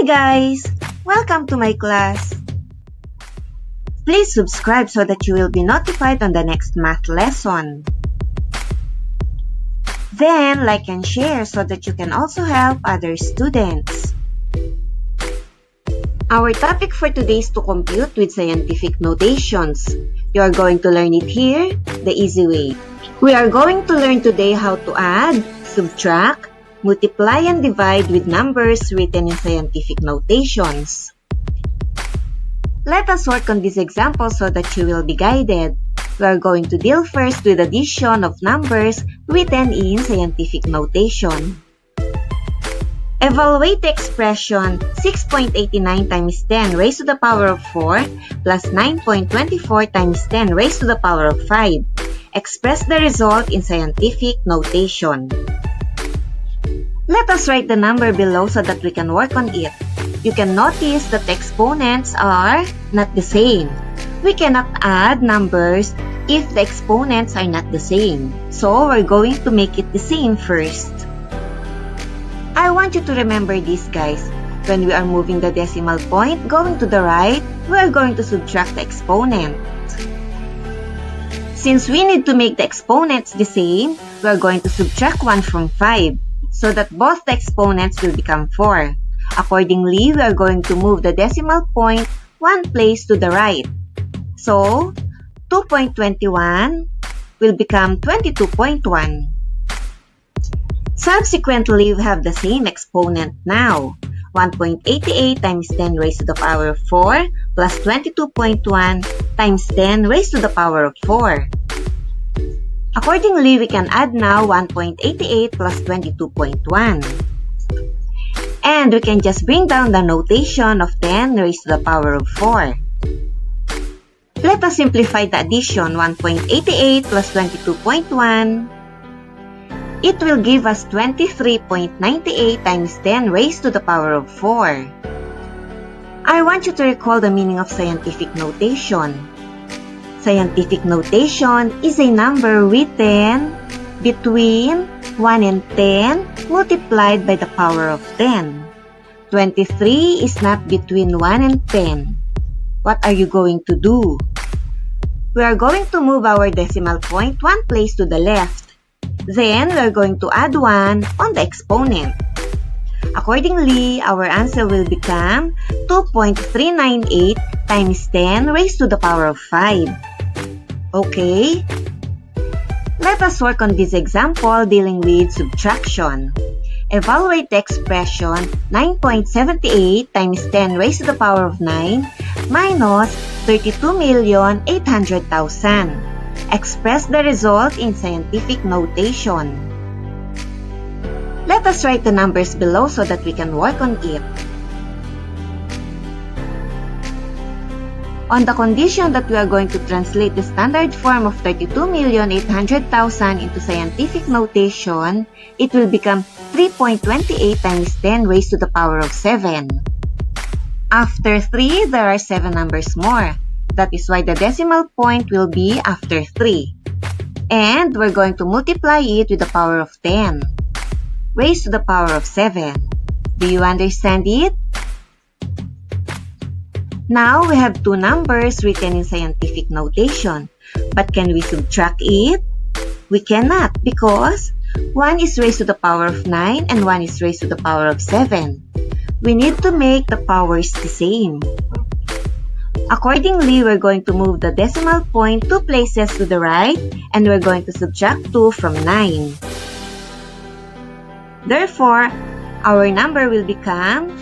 guys! Welcome to my class. Please subscribe so that you will be notified on the next math lesson. Then like and share so that you can also help other students. Our topic for today is to compute with scientific notations. You are going to learn it here, the easy way. We are going to learn today how to add, subtract, multiply and divide with numbers written in scientific notations. Let us work on this example so that you will be guided. We are going to deal first with addition of numbers written in scientific notation. Evaluate the expression 6.89 times 10 raised to the power of 4 plus 9.24 times 10 raised to the power of 5. Express the result in scientific notation. Let us write the number below so that we can work on it. You can notice that the exponents are not the same. We cannot add numbers if the exponents are not the same. So we're going to make it the same first. I want you to remember this, guys. When we are moving the decimal point going to the right, we are going to subtract the exponent. Since we need to make the exponents the same, we are going to subtract 1 from 5 so that both the exponents will become 4. Accordingly, we are going to move the decimal point 1 place to the right. So, 2.21 will become 22.1. Subsequently, we have the same exponent now. 1.88 times 10 raised to the power of 4 plus 22.1 times 10 raised to the power of 4. Accordingly, we can add now 1.88 plus 22.1. And we can just bring down the notation of 10 raised to the power of 4. Let us simplify the addition 1.88 plus 22.1. It will give us 23.98 times 10 raised to the power of 4. I want you to recall the meaning of scientific notation. Scientific notation is a number written between 1 and 10 multiplied by the power of 10. 23 is not between 1 and 10. What are you going to do? We are going to move our decimal point 1 place to the left. Then, we are going to add 1 on the exponent. Accordingly, our answer will become 2.398 times 10 raised to the power of 5. Okay? Let us work on this example dealing with subtraction. Evaluate the expression 9.78 times 10 raised to the power of 9 minus 32,800,000. Express the result in scientific notation. Let us write the numbers below so that we can work on it. On the condition that we are going to translate the standard form of 32,800,000 into scientific notation, it will become 3.28 times 10 raised to the power of 7. After 3, there are 7 numbers more. That is why the decimal point will be after 3. And we're going to multiply it with the power of 10 raised to the power of 7. Do you understand it? Now, we have 2 numbers written in scientific notation. But can we subtract it? We cannot because 1 is raised to the power of 9 and 1 is raised to the power of 7. We need to make the powers the same. Accordingly, we're going to move the decimal point 2 places to the right and we're going to subtract 2 from 9. Therefore, our number will become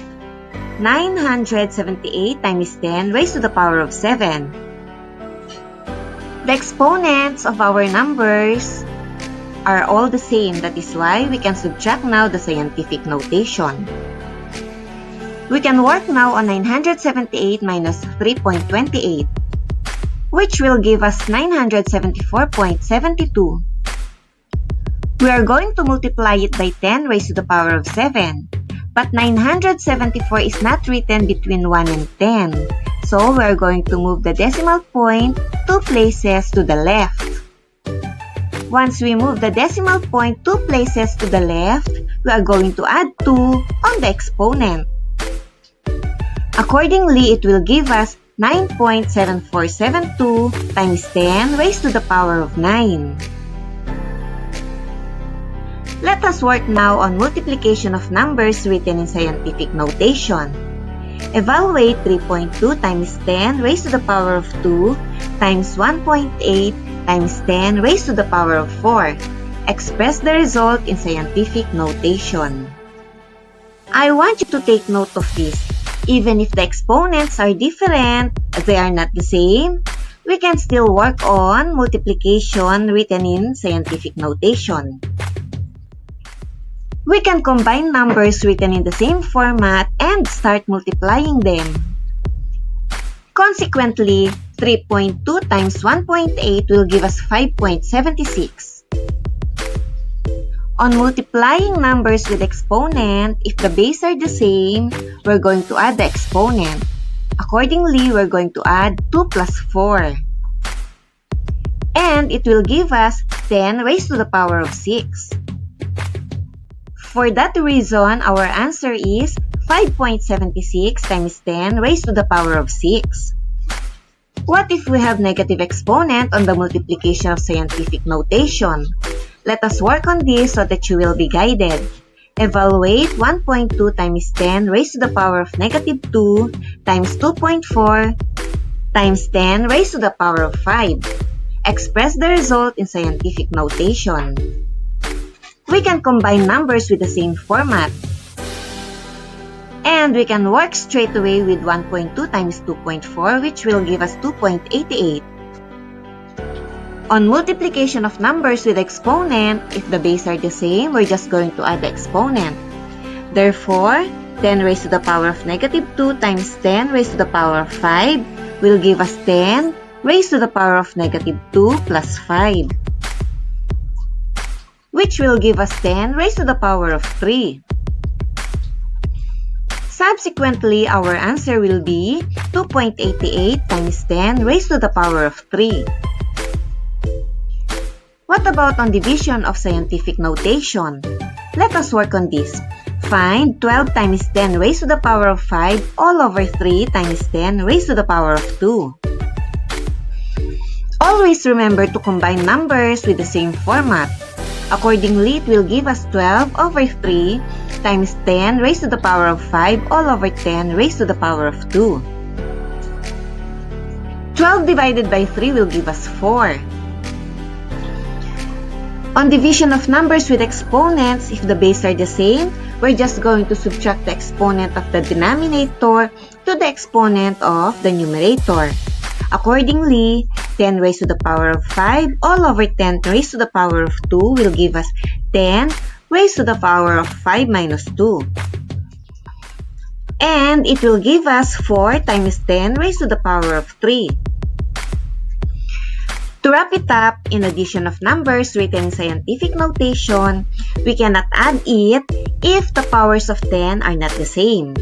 978 times 10 raised to the power of 7. The exponents of our numbers are all the same. That is why we can subtract now the scientific notation. We can work now on 978 minus 3.28, which will give us 974.72. We are going to multiply it by 10 raised to the power of 7. But 974 is not written between 1 and 10. So we are going to move the decimal point 2 places to the left. Once we move the decimal point 2 places to the left, we are going to add 2 on the exponent. Accordingly, it will give us 9.7472 times 10 raised to the power of 9. Let us work now on multiplication of numbers written in scientific notation. Evaluate 3.2 times 10 raised to the power of 2 times 1.8 times 10 raised to the power of 4. Express the result in scientific notation. I want you to take note of this. Even if the exponents are different, they are not the same, we can still work on multiplication written in scientific notation. We can combine numbers written in the same format and start multiplying them. Consequently, 3.2 times 1.8 will give us 5.76. On multiplying numbers with exponent, if the base are the same, we're going to add the exponent. Accordingly, we're going to add 2 plus 4. And it will give us 10 raised to the power of 6. For that reason, our answer is 5.76 times 10 raised to the power of 6. What if we have negative exponent on the multiplication of scientific notation? Let us work on this so that you will be guided. Evaluate 1.2 times 10 raised to the power of negative 2 times 2.4 times 10 raised to the power of 5. Express the result in scientific notation. We can combine numbers with the same format. And we can work straight away with 1.2 times 2.4, which will give us 2.88. On multiplication of numbers with exponent, if the base are the same, we're just going to add the exponent. Therefore, 10 raised to the power of negative 2 times 10 raised to the power of 5 will give us 10 raised to the power of negative 2 plus 5, which will give us 10 raised to the power of 3. Subsequently, our answer will be 2.88 times 10 raised to the power of 3. What about on division of scientific notation? Let us work on this. Find 12 times 10 raised to the power of 5 all over 3 times 10 raised to the power of 2. Always remember to combine numbers with the same format. Accordingly, it will give us 12 over 3 times 10 raised to the power of 5 all over 10 raised to the power of 2. 12 divided by 3 will give us 4. On division of numbers with exponents, if the base are the same, we're just going to subtract the exponent of the denominator to the exponent of the numerator. Accordingly, 10 raised to the power of 5 all over 10 raised to the power of 2 will give us 10 raised to the power of 5 minus 2. And it will give us 4 times 10 raised to the power of 3. To wrap it up, in addition of numbers written in scientific notation, we cannot add it if the powers of 10 are not the same.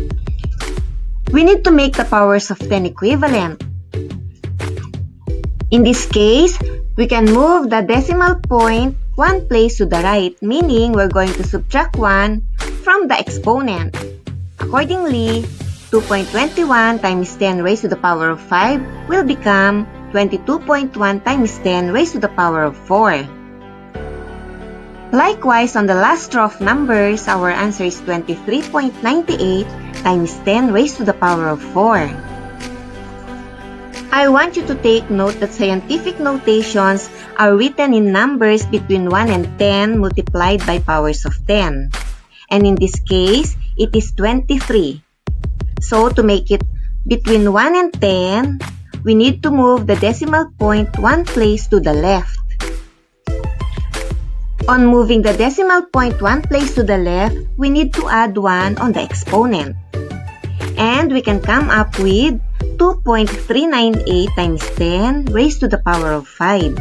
We need to make the powers of 10 equivalent. In this case, we can move the decimal point one place to the right, meaning we're going to subtract 1 from the exponent. Accordingly, 2.21 times 10 raised to the power of 5 will become 22.1 times 10 raised to the power of 4. Likewise, on the last row of numbers, our answer is 23.98 times 10 raised to the power of 4. I want you to take note that scientific notations are written in numbers between 1 and 10 multiplied by powers of 10. And in this case, it is 23. So, to make it between 1 and 10, we need to move the decimal point one place to the left. On moving the decimal point one place to the left, we need to add 1 on the exponent. And we can come up with 2.398 times 10 raised to the power of 5.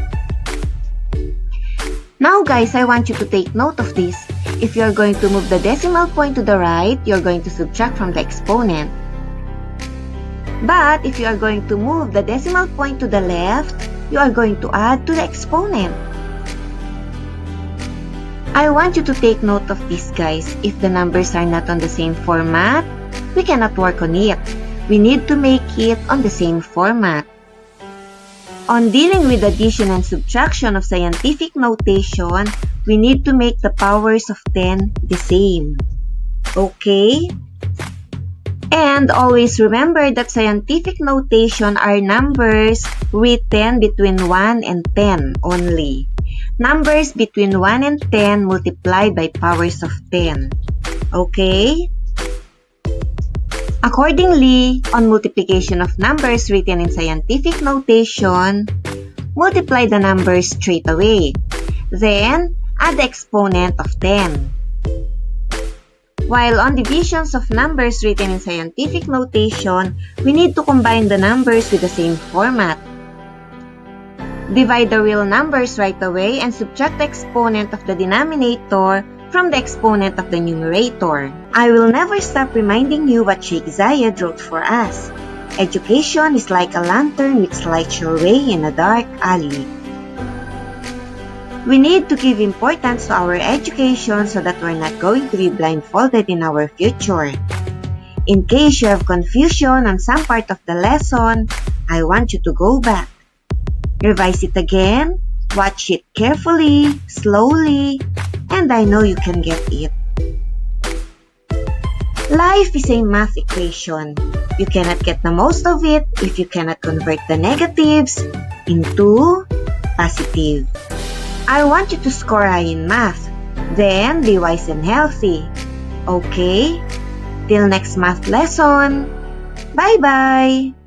Now guys, I want you to take note of this. If you're going to move the decimal point to the right, you're going to subtract from the exponent. But if you are going to move the decimal point to the left, you are going to add to the exponent. I want you to take note of this guys. If the numbers are not on the same format, we cannot work on it. we need to make it on the same format. On dealing with addition and subtraction of scientific notation, we need to make the powers of 10 the same. Okay? And always remember that scientific notation are numbers written between 1 and 10 only. Numbers between 1 and 10 multiplied by powers of 10. Okay? Accordingly, on multiplication of numbers written in scientific notation, multiply the numbers straight away. Then, add the exponent of 10. While on divisions of numbers written in scientific notation, we need to combine the numbers with the same format. Divide the real numbers right away and subtract the exponent of the denominator from the exponent of the numerator. I will never stop reminding you what Sheikh Zayed wrote for us. Education is like a lantern which lights your way in a dark alley. We need to give importance to our education so that we're not going to be blindfolded in our future. In case you have confusion on some part of the lesson, I want you to go back. Revise it again, watch it carefully, slowly, and I know you can get it. Life is a math equation. You cannot get the most of it if you cannot convert the negatives into positive. I want you to score high in math, then be wise and healthy. Okay? Till next math lesson. Bye-bye!